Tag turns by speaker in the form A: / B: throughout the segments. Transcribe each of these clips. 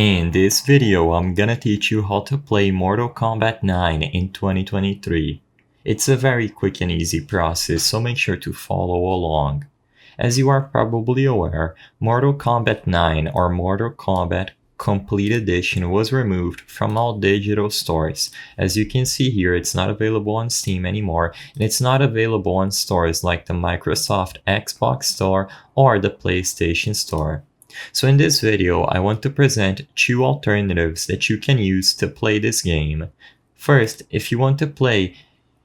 A: In this video, I'm gonna teach you how to play Mortal Kombat 9 in 2023. It's a very quick and easy process, so make sure to follow along. As you are probably aware, Mortal Kombat 9 or Mortal Kombat Complete Edition was removed from all digital stores. As you can see here, it's not available on Steam anymore, and it's not available on stores like the Microsoft Xbox Store or the PlayStation Store. So in this video, I want to present two alternatives that you can use to play this game. First, if you want to play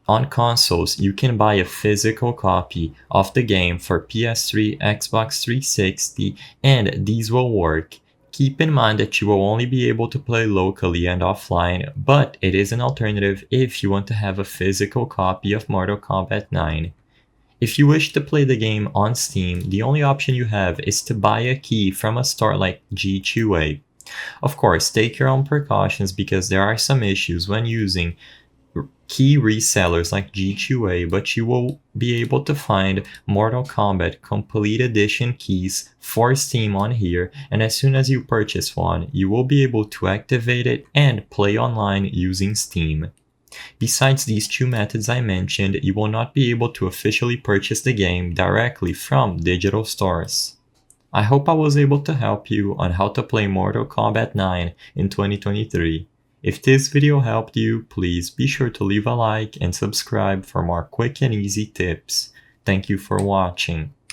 A: on consoles, you can buy a physical copy of the game for PS3, Xbox 360, and these will work. Keep in mind that you will only be able to play locally and offline, but it is an alternative if you want to have a physical copy of Mortal Kombat 9. If you wish to play the game on Steam, the only option you have is to buy a key from a store like G2A. Of course, take your own precautions because there are some issues when using key resellers like G2A, but you will be able to find Mortal Kombat Complete Edition keys for Steam on here, and as soon as you purchase one, you will be able to activate it and play online using Steam. Besides these two methods I mentioned, you will not be able to officially purchase the game directly from digital stores. I hope I was able to help you on how to play Mortal Kombat 9 in 2023. If this video helped you, please be sure to leave a like and subscribe for more quick and easy tips. Thank you for watching.